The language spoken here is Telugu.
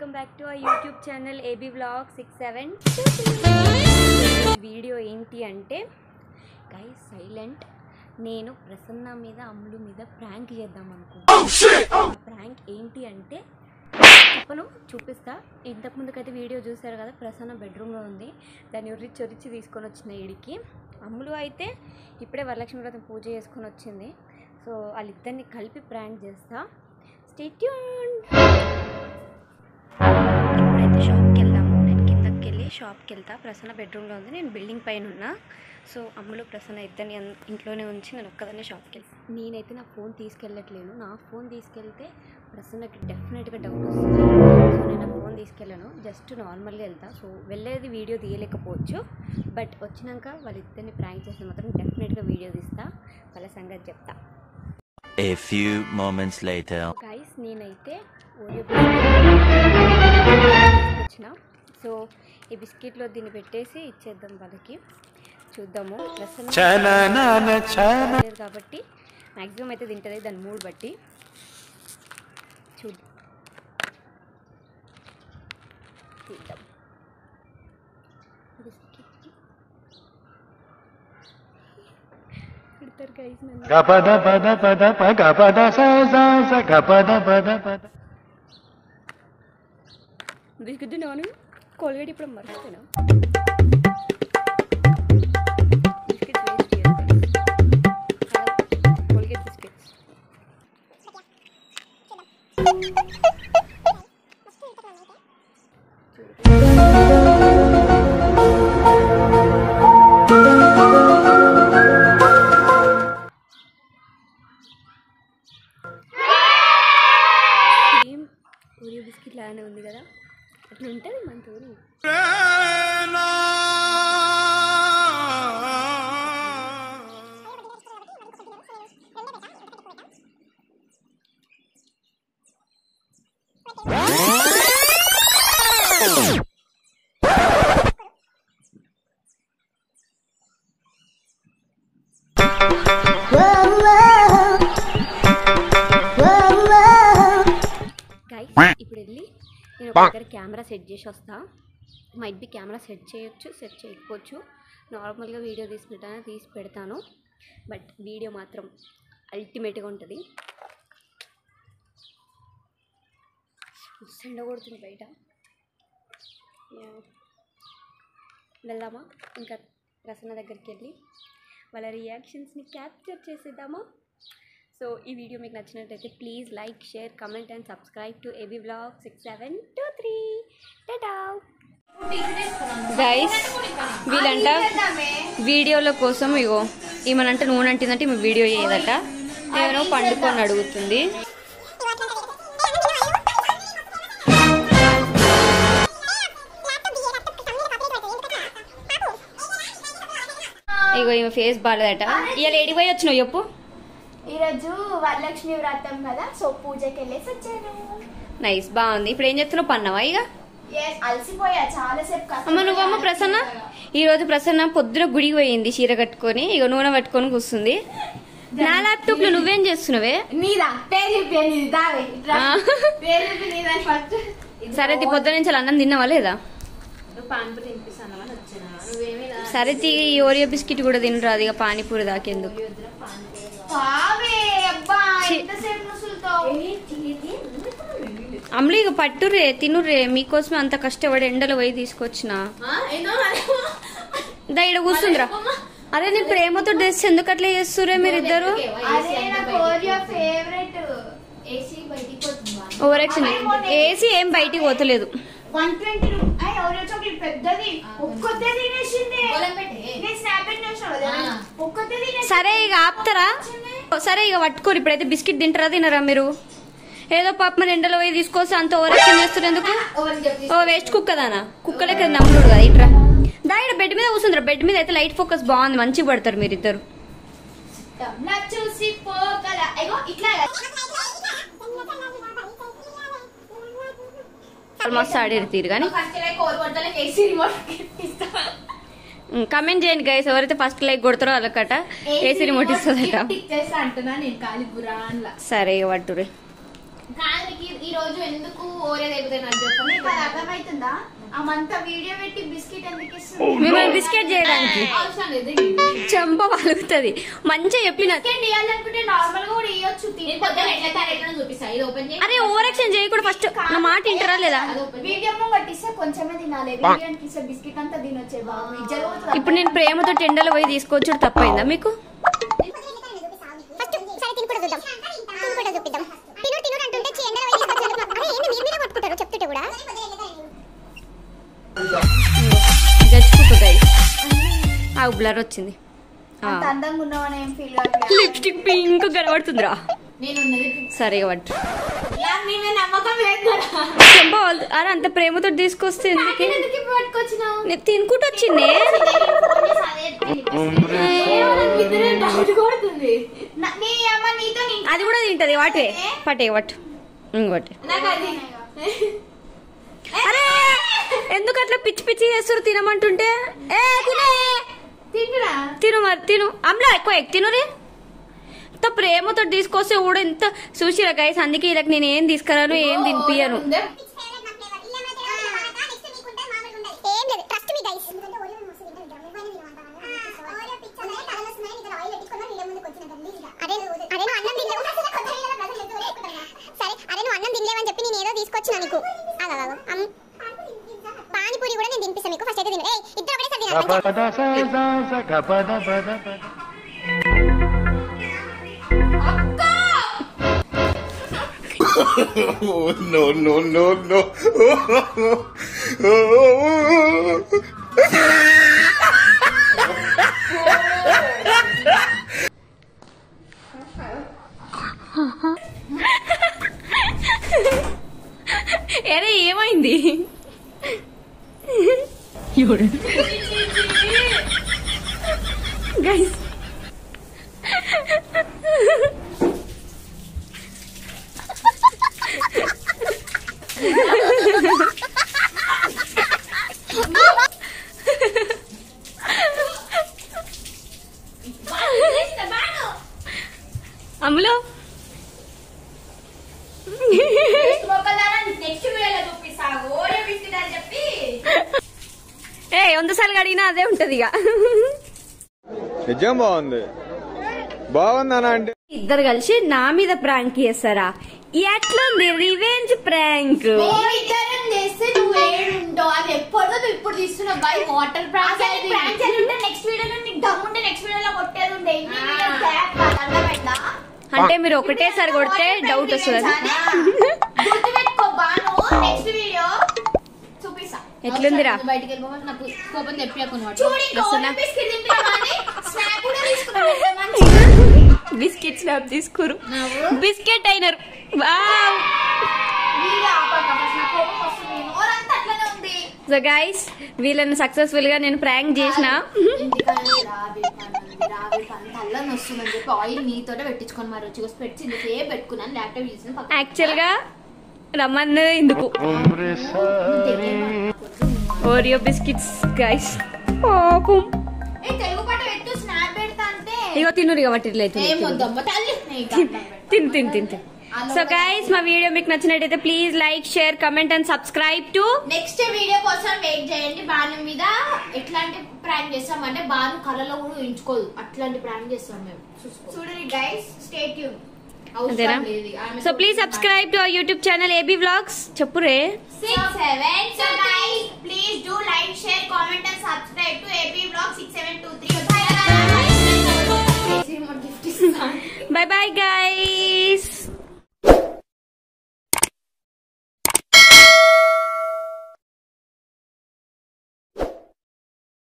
welcome back to our YouTube channel AB Vlog 67. Video ఏంటి అంటే గైస్ సైలెంట్ నేను ప్రసన్న మీద అమ్ములు మీద ప్రాంక్ చేద్దాం అనుకుంటున్నాను. ప్రాంక్ ఏంటి అంటే చెప్పను, చూపిస్తా. ఇంతకు ముందుకైతే వీడియో చూసారు కదా, ప్రసన్న బెడ్రూమ్లో ఉంది. దాన్ని ఒరిచి తీసుకొని వచ్చిన ఈడికి. అమ్ములు అయితే ఇప్పుడే వరలక్ష్మి వ్రతం పూజ చేసుకొని వచ్చింది. సో వాళ్ళిద్దరిని కలిపి ప్రాంక్ చేస్తా. Stay tuned. ఇప్పుడైతే షాప్కి వెళ్దాము. నేను కిందకి వెళ్ళి షాప్కి వెళ్తా. ప్రసన్న బెడ్రూమ్లో ఉంది, నేను బిల్డింగ్ పైన ఉన్నా. సో అమ్ములు ప్రసన్న ఇద్దరిని ఇంట్లోనే ఉంచి నేను ఒక్కదాన్ని షాప్కి వెళ్తాను. నేనైతే నా ఫోన్ తీసుకెళ్ళట్లేను. నా ఫోన్ తీసుకెళ్తే ప్రసన్నకి డెఫినెట్గా డౌట్ వస్తుంది. సో నేను నా ఫోన్ తీసుకెళ్ళాను, జస్ట్ నార్మల్గా వెళ్తా. సో వెళ్ళేది వీడియో తీయలేకపోవచ్చు, బట్ వచ్చినాక వాళ్ళిద్దరిని ప్రాంక్ చేస్తే మాత్రం డెఫినెట్గా వీడియో తీస్తా. వాళ్ళ సంగతి చెప్తా. A few moments later. Guys నేనైతే ఓరియో వచ్చిన. సో ఈ బిస్కెట్లో దీన్ని పెట్టేసి ఇచ్చేద్దాం వాళ్ళకి. చూద్దాము. కాబట్టి మ్యాక్సిమం అయితే తింటుంది, దాని మూడ్ బట్టి. చూద్దాం. బిస్కెట్ తిన్నాను, కోల్గేట్ ఇప్పుడు మర్చిపోయినా. Biscuit waste Colgate biscuits. Oreo biscuit లాగానే ఉంది కదా, అట్లా ఉంటుంది మన తోని. ఇప్పుడు వెళ్ళి నేను ఒక దగ్గర కెమెరా సెట్ చేసి వస్తా. మైట్ బి కెమెరా సెట్ చేయొచ్చు, సెట్ చేయకపోవచ్చు. నార్మల్గా వీడియో తీసుకుంటానే తీసి పెడతాను, బట్ వీడియో మాత్రం అల్టిమేట్గా ఉంటుంది. ఎండ కొడుతుంది బయట. వెళ్దామా ఇంకా ప్రసన్న దగ్గరికి వెళ్ళి వాళ్ళ రియాక్షన్స్ని క్యాప్చర్ చేసేద్దామా? సో ఈ వీడియో మీకు నచ్చినట్లయితే please like, share, comment and subscribe to AB Vlog 6723. Tata guys. వీళ్ళంట వీడియోల కోసం ఇగో ఏమనంటే నూనె అంటుందంటే ఈమె వీడియో చేయదట. ఏమో పండుకొని అడుగుతుంది. ఇగో ఈమె ఫేస్ బాగాలేదట. ఇవాళ ఏడికి పోయి వచ్చినావు చెప్పు? ఈరోజు వరలక్ష్మి వ్రతం కదా, సో పూజకి వెళ్ళేసి వచ్చాను. నైస్, బాగుంది. ఇప్పుడు ఏం చేస్తున్నావు? పన్నావా? ఇక అలసిపోయా చాలా సేపు. అమ్మ నువ్వమ్మ ప్రసన్న ఈ రోజు ప్రసన్న పొద్దున గుడికి పోయింది చీర కట్టుకొని, ఇక నూనె పట్టుకొని కూర్చుంది. నా ల్యాప్టాప్ లో నువ్వేం చేస్తున్నావే? సరే పొద్దున నుంచి అన్నం తిన్నావా లేదా? సరే ఈ ఓరియో బిస్కెట్ కూడా తినరాదు, ఇక పానీపూరి దాకేందుకు. అమ్ములు ఇక పట్టురే, తినురే. మీకోసమే అంత కష్టపడి ఎండలో పోయి తీసుకొచ్చిన. దా ఇక్కడ కూర్చుందిరా. అరే నేను ప్రేమతో డ్రెస్ ఎందుకు అట్లా చేస్తురే మీరిద్దరు? ఓవరాక్షన్. ఏసీ ఏం బయటికి పోతలేదు. సరే ఇక ఆపుతారా? సరే ఇక పట్టుకోరు. ఇప్పుడైతే బిస్కెట్ తింటారా తినరా మీరు? ఏదో పాప మరి ఎండలో పోయి తీసుకొస్తే అంత ఓవరాక్షన్ చేస్తారు ఎందుకు? ఓ వేస్ట్ కుక్కదానా? కుక్కలే నమ్ముడు కదా. ఇట్రా దా, ఇక్కడ బెడ్ మీద కూర్చుందిరా. బెడ్ మీద అయితే లైట్ ఫోకస్ బాగుంది, మంచిగా పడతారు మీరిద్దరు. మస్తు ఆడేరు తీరు కానీ. కమెంట్ చేయండి గైస్, ఎవరైతే ఫస్ట్ లైక్ కొడతారో వాళ్ళకట ఏసీ రిమోట్ ఇస్తుందట. సరే పట్టురే. ఈ రోజు ఎందుకు ఓరే లేకపోతే నాకు చెప్పండి. నీకు అది అర్థమవుతుందా? ఆమంతా వీడియో పెట్టి బిస్కెట్ ఎందుకు ఇస్తుంది? మిమ్మల్ని బిస్కెట్ చేయడానికి అవసరం లేదు. చెంప పలుకుతుంది. మంచిగా చెప్పిన బిస్కెట్ ఇవ్వాలనుకుంటే నార్మల్ గా కూడా ఇవ్వచ్చు. నేను పొద్దున ఎట్లా తయారైనా చూపిస్తా. ఇది ఓపెన్ చేయి. అరే ఓవర్ యాక్షన్ చేయకూడదు. ఫస్ట్ నా మాట వింటారా లేదా? వీడియో పట్టిస్తే కొంచెమే తినాలి. వీడియో ఇస్తే బిస్కెట్ అంతా తినొచ్చే బాబు. ఇజ్జలు ఇప్పుడు నేను ప్రేమతో టెండలో పోయి తీసుకొచ్చుడు తప్పైందా మీకు? గచ్చుకుంటుంది. ఆ బ్లర్ వచ్చింది. అంత అందంగా ఉన్నావని ఏం ఫీల్ కావట్లేదు. లిప్స్టిక్ పింక్ కనబడుతుందిరా. నేను సరే పట్టు. నమ్మకం లేదు కదా. చెంప అరే అంత ప్రేమతో తీసుకొస్తే ఎందుకు పట్టుకొచ్చినావు? నేను తినుకుంటూ వచ్చింది. అది కూడా తింటది. వాటే పట్టే పట్టు ఇంకోటి. అరే ఎందుకు అట్లా పిచ్చి పిచ్చి చేస్తారు తినమంటుంటే? ఏ తిను మరి తిను. అమ్లా ఎక్కువ తినురే. ఇంత ప్రేమతో తీసుకొస్తే కూడా ఇంత చూసిరా గైస్. అందుకే ఇలా నేను ఏం తీసుకురాను ఏం తినిపియను. పానీపూరి కూడా నేను తినిపిస్తాను మీకు. ఫస్ట్ అయితే తిను. ఇద్దరు ఒకటేసారి No, no, no, no. అరే ఏమైంది? గైస్ అమ్ములో నెక్స్ట్ వీడియోలో చూపిస్తా. ఓరే బిస్కెట్ అని చెప్పి 100 సార్లు అడిగినా అదే ఉంటది. ఇక నిజం బాగుంది బాగుందనా అంటే ఇద్దరు కలిసి నా మీద ప్రాంక్ చేస్తారా? ఎట్లుంది రివెంజ్ ప్రాంక్? ఇద్దరం చేస్తే నువ్వు ఏడుంటావు. అది ఎప్పుడో నువ్వు ఇప్పుడు తీస్తున్నావు. బై వాటర్ ప్రాంక్ ఉంటే నెక్స్ట్ వీడియోలో నీకు దమ్ ఉంటే నెక్స్ట్ వీడియోలో కొట్టేది ఉండే. అంటే మీరు ఒకటేసారి కొడితే డౌట్ వస్తుంది. గుర్తుపెట్టుకో బాను. నెక్స్ట్ వీడియో చూపిస్తా. ఎట్లుందిరా? బయటికి వెళ్ళిపోవాలి. నాకు కోపం తెప్పియకున్నాడు. బిస్కెట్ స్నాప్ తీసుకోరు. బిస్కెట్ అయినారు. సో గైస్ వీళ్ళని సక్సెస్ఫుల్ గా నేను ప్రాంక్ చేసిన. అల్లం వస్తుందని చెప్పి ఆయిల్ నీతోటే పెట్టించుకొని మరి వచ్చి పెట్టింది సేపు పెట్టుకున్నాను. ల్యాప్టాప్ చూసిన యాక్చువల్ గా రమ్మన్న ఇందుకు ఓరియో బిస్కెట్స్ గైస్. పాపం తెలుగు పాట పెట్టు స్నాప్ పెడతా అంటే ఇగో తినురు. ఇక మట్టి తిన్ తిన్ తిన్ తిన్. సో గైస్ మా వీడియో మీకు నచ్చినట్టయితే please like share comment and subscribe to. Next video కోసం వెయిట్ చేయండి. బాను మీద ఎట్లాంటి ప్రాంక్ చేస్తాం అంటే బాను కళ్ళలో కూడా ఊహించుకోదు. అట్లాంటి ప్రాంక్ చేస్తాం మేము. చూడండి గైస్, స్టే ట్యూన్. అంతేనా? So please subscribe to our YouTube channel AB vlogs. చెప్పురే 67. So guys, please do like, share, comment and subscribe to AB Vlog 6723. bye bye guys.